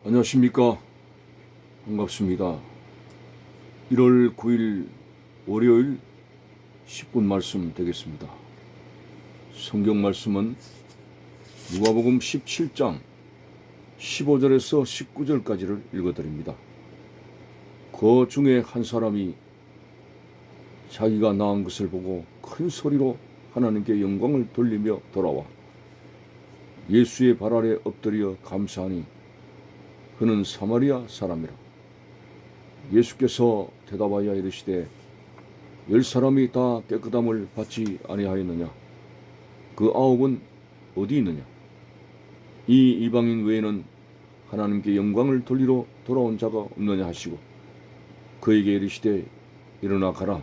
안녕하십니까. 반갑습니다. 1월 9일 월요일 10분 말씀 되겠습니다. 성경 말씀은 누가복음 17장 15절에서 19절까지를 읽어드립니다. 그 중에 한 사람이 자기가 낳은 것을 보고 큰 소리로 하나님께 영광을 돌리며 돌아와 예수의 발 아래 엎드려 감사하니 그는 사마리아 사람이라. 예수께서 대답하여 이르시되 10사람이 다 깨끗함을 받지 아니하였느냐? 그 9은 어디 있느냐? 이 이방인 외에는 하나님께 영광을 돌리러 돌아온 자가 없느냐 하시고 그에게 이르시되 일어나 가라.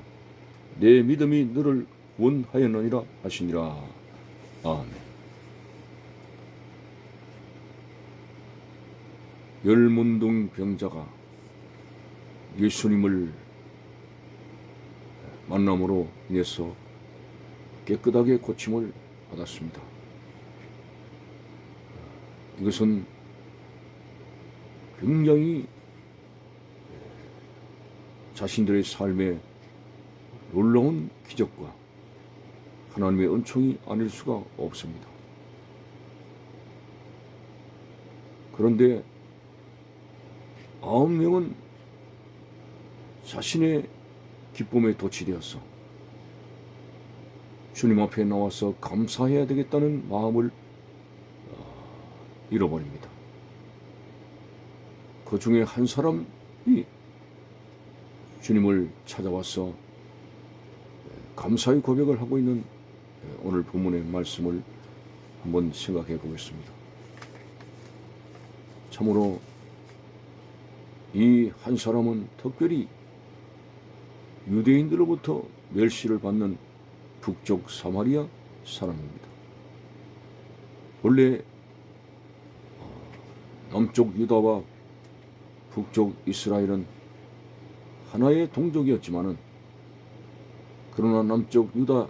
내 믿음이 너를 구원하였느니라 하시니라. 아멘. 열문둥 병자가 예수님을 만남으로 인해서 깨끗하게 고침을 받았습니다. 이것은 굉장히 자신들의 삶에 놀라운 기적과 하나님의 은총이 아닐 수가 없습니다. 그런데 9명은 자신의 기쁨에 도취되어서 주님 앞에 나와서 감사해야 되겠다는 마음을 잃어버립니다. 그 중에 한 사람이 주님을 찾아와서 감사의 고백을 하고 있는 오늘 본문의 말씀을 한번 생각해 보겠습니다. 참으로 이 한 사람은 특별히 유대인들로부터 멸시를 받는 북쪽 사마리아 사람입니다. 원래 남쪽 유다와 북쪽 이스라엘은 하나의 동족이었지만은 그러나 남쪽 유다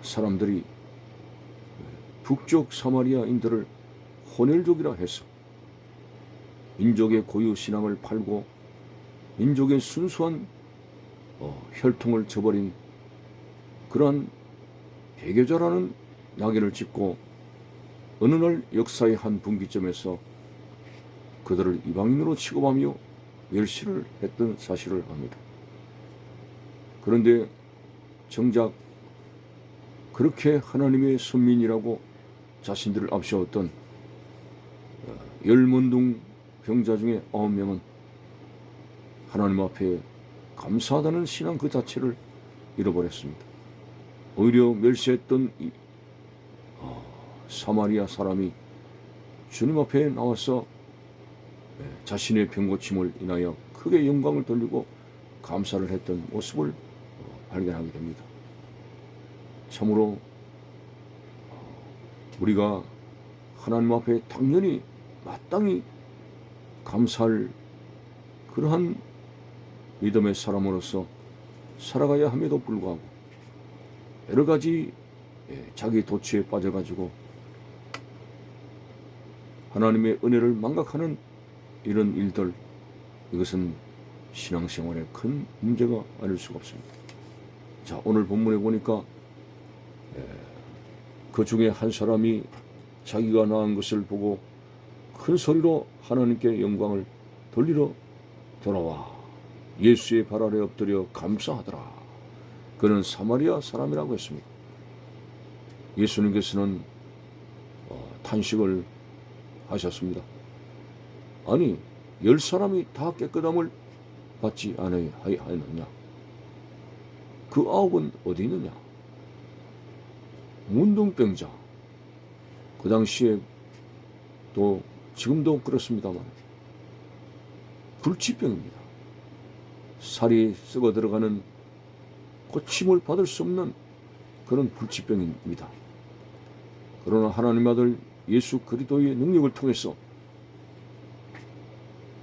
사람들이 북쪽 사마리아인들을 혼혈족이라 해서 민족의 고유 신앙을 팔고 민족의 순수한 혈통을 저버린 그러한 배교자라는 낙인을 찍고 어느 날 역사의 한 분기점에서 그들을 이방인으로 취급하며 멸시를 했던 사실을 압니다. 그런데 정작 그렇게 하나님의 선민이라고 자신들을 앞세웠던 열문둥 병자 중에 9명은 하나님 앞에 감사하다는 신앙 그 자체를 잃어버렸습니다. 오히려 멸시했던 이 사마리아 사람이 주님 앞에 나와서 자신의 병고침을 인하여 크게 영광을 돌리고 감사를 했던 모습을 발견하게 됩니다. 참으로 우리가 하나님 앞에 당연히 마땅히 감사할 그러한 믿음의 사람으로서 살아가야 함에도 불구하고 여러 가지 자기 도취에 빠져가지고 하나님의 은혜를 망각하는 이런 일들, 이것은 신앙생활에 큰 문제가 아닐 수가 없습니다. 자, 오늘 본문에 보니까 그 중에 한 사람이 자기가 낳은 것을 보고 큰 소리로 하나님께 영광을 돌리러 돌아와 예수의 발 아래 엎드려 감사하더라. 그는 사마리아 사람이라고 했습니다. 예수님께서는 탄식을 하셨습니다. 아니 10사람이 다 깨끗함을 받지 아니하였느냐? 그 9은 어디 있느냐? 문둥병자, 그 당시에 또 지금도 그렇습니다만 불치병입니다. 살이 썩어 들어가는 고침을 받을 수 없는 그런 불치병입니다. 그러나 하나님 아들 예수 그리스도의 능력을 통해서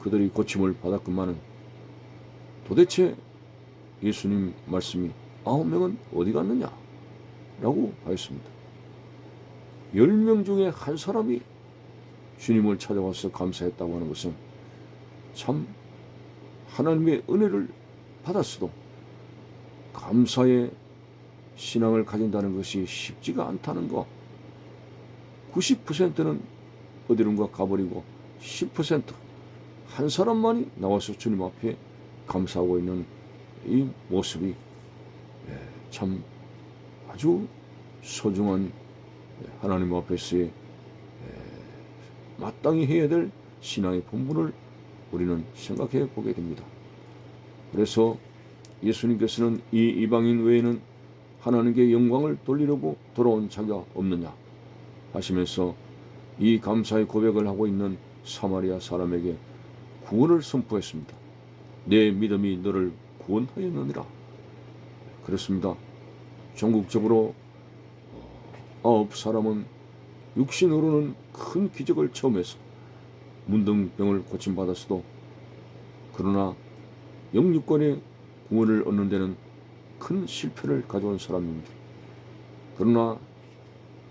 그들이 고침을 받았건만은 도대체 예수님 말씀이 9명은 어디 갔느냐? 라고 하였습니다. 10명 중에 한 사람이 주님을 찾아와서 감사했다고 하는 것은 참 하나님의 은혜를 받았어도 감사의 신앙을 가진다는 것이 쉽지가 않다는 것. 90%는 어디론가 가버리고 10%한 사람만이 나와서 주님 앞에 감사하고 있는 이 모습이 참 아주 소중한 하나님 앞에서의 마땅히 해야 될 신앙의 본분을 우리는 생각해 보게 됩니다. 그래서 예수님께서는 이 이방인 외에는 하나님께 영광을 돌리려고 돌아온 자가 없느냐 하시면서 이 감사의 고백을 하고 있는 사마리아 사람에게 구원을 선포했습니다. 내 믿음이 너를 구원하였느니라. 그렇습니다. 전국적으로 9사람은 육신으로는 큰 기적을 체험해서 문둥병을 고침받았어도 그러나 영육간의 구원을 얻는 데는 큰 실패를 가져온 사람입니다. 그러나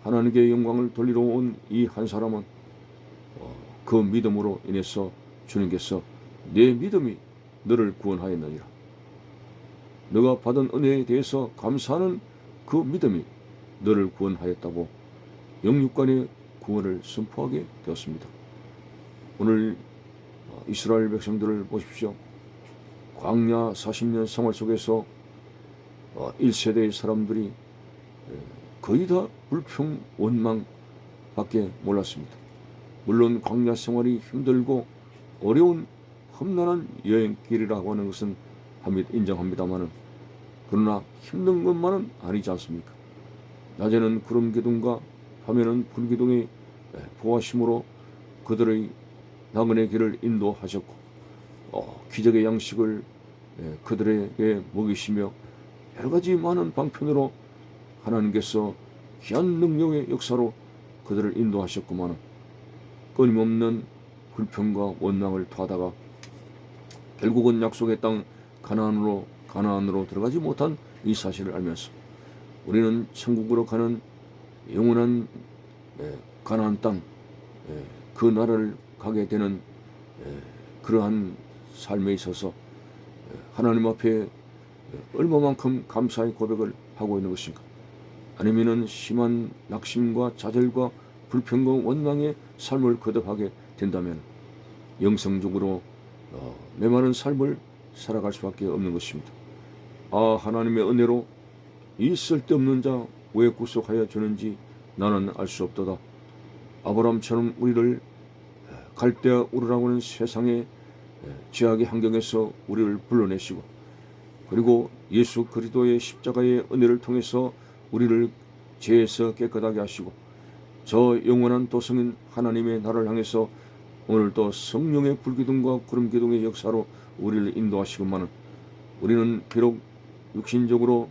하나님께 영광을 돌리러 온 이 한 사람은 그 믿음으로 인해서 주님께서 내 믿음이 너를 구원하였느니라. 너가 받은 은혜에 대해서 감사하는 그 믿음이 너를 구원하였다고 영육간의 구원을 선포하게 되었습니다. 오늘 이스라엘 백성들을 보십시오. 광야 40년 생활 속에서 1세대의 사람들이 거의 다 불평, 원망밖에 몰랐습니다. 물론 광야 생활이 힘들고 어려운 험난한 여행길이라고 하는 것은 인정합니다마는 그러나 힘든 것만은 아니지 않습니까? 낮에는 구름 기둥과 밤에는 불 기둥의 보호하심으로 그들의 나그네 길을 인도하셨고 기적의 양식을 그들에게 먹이시며 여러 가지 많은 방편으로 하나님께서 귀한 능력의 역사로 그들을 인도하셨구만 끊임없는 불평과 원망을 토하다가 결국은 약속의 땅 가나안으로 들어가지 못한 이 사실을 알면서 우리는 천국으로 가는 영원한 가나안 땅 그 나라를 가게 되는 그러한 삶에 있어서 하나님 앞에 얼마만큼 감사의 고백을 하고 있는 것인가? 아니면은 심한 낙심과 좌절과 불평과 원망의 삶을 거듭하게 된다면 영성적으로 메마른 삶을 살아갈 수밖에 없는 것입니다. 아, 하나님의 은혜로 이 쓸데없는 자 왜 구속하여 주는지 나는 알 수 없도다. 아브라함처럼 우리를 갈대아 우르라고 하는 세상의 죄악의 환경에서 우리를 불러내시고 그리고 예수 그리스도의 십자가의 은혜를 통해서 우리를 죄에서 깨끗하게 하시고 저 영원한 도성인 하나님의 나라를 향해서 오늘도 성령의 불기둥과 구름기둥의 역사로 우리를 인도하시건만은 우리는 비록 육신적으로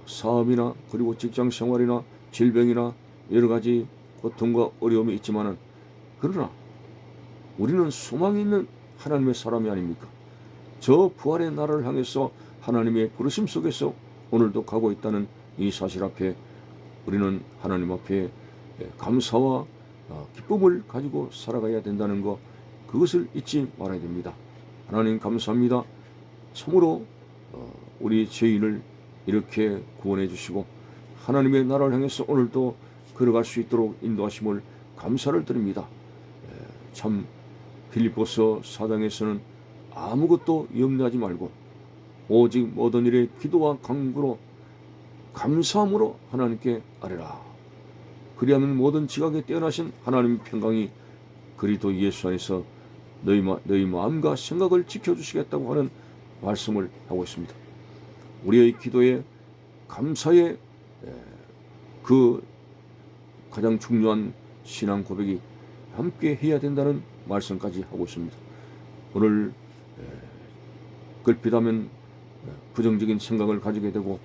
사업이나 그리고 직장생활이나 질병이나 여러가지 고통과 어려움이 있지만은 그러나 우리는 소망이 있는 하나님의 사람이 아닙니까? 저 부활의 나라를 향해서 하나님의 부르심 속에서 오늘도 가고 있다는 이 사실 앞에 우리는 하나님 앞에 감사와 기쁨을 가지고 살아가야 된다는 것, 그것을 잊지 말아야 됩니다. 하나님 감사합니다. 참으로 우리 죄인을 이렇게 구원해 주시고 하나님의 나라를 향해서 오늘도 걸어갈 수 있도록 인도하심을 감사를 드립니다. 참 빌립보서 4장에서는 아무것도 염려하지 말고 오직 모든 일에 기도와 간구로 감사함으로 하나님께 아뢰라. 그리하면 모든 지각에 뛰어나신 하나님의 평강이 그리스도 예수 안에서 너희 마음과 생각을 지켜주시겠다고 하는 말씀을 하고 있습니다. 우리의 기도에 감사의 그 가장 중요한 신앙 고백이 함께 해야 된다는 말씀까지 하고 있습니다. 오늘 걸핏하면 부정적인 생각을 가지게 되고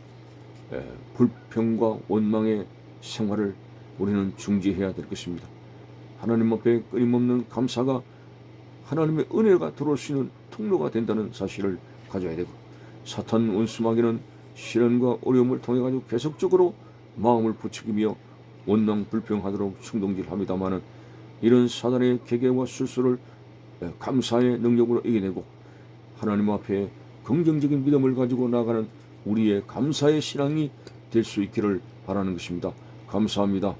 불평과 원망의 생활을 우리는 중지해야 될 것입니다. 하나님 앞에 끊임없는 감사가 하나님의 은혜가 들어올 수 있는 통로가 된다는 사실을 가져야 되고 사탄 원수마귀는 시련과 어려움을 통해 가지고 계속적으로 마음을 부추기며 원망 불평하도록 충동질합니다마는 이런 사단의 계계와 술수를 감사의 능력으로 이겨내고 하나님 앞에 긍정적인 믿음을 가지고 나가는 우리의 감사의 신앙이 될 수 있기를 바라는 것입니다. 감사합니다.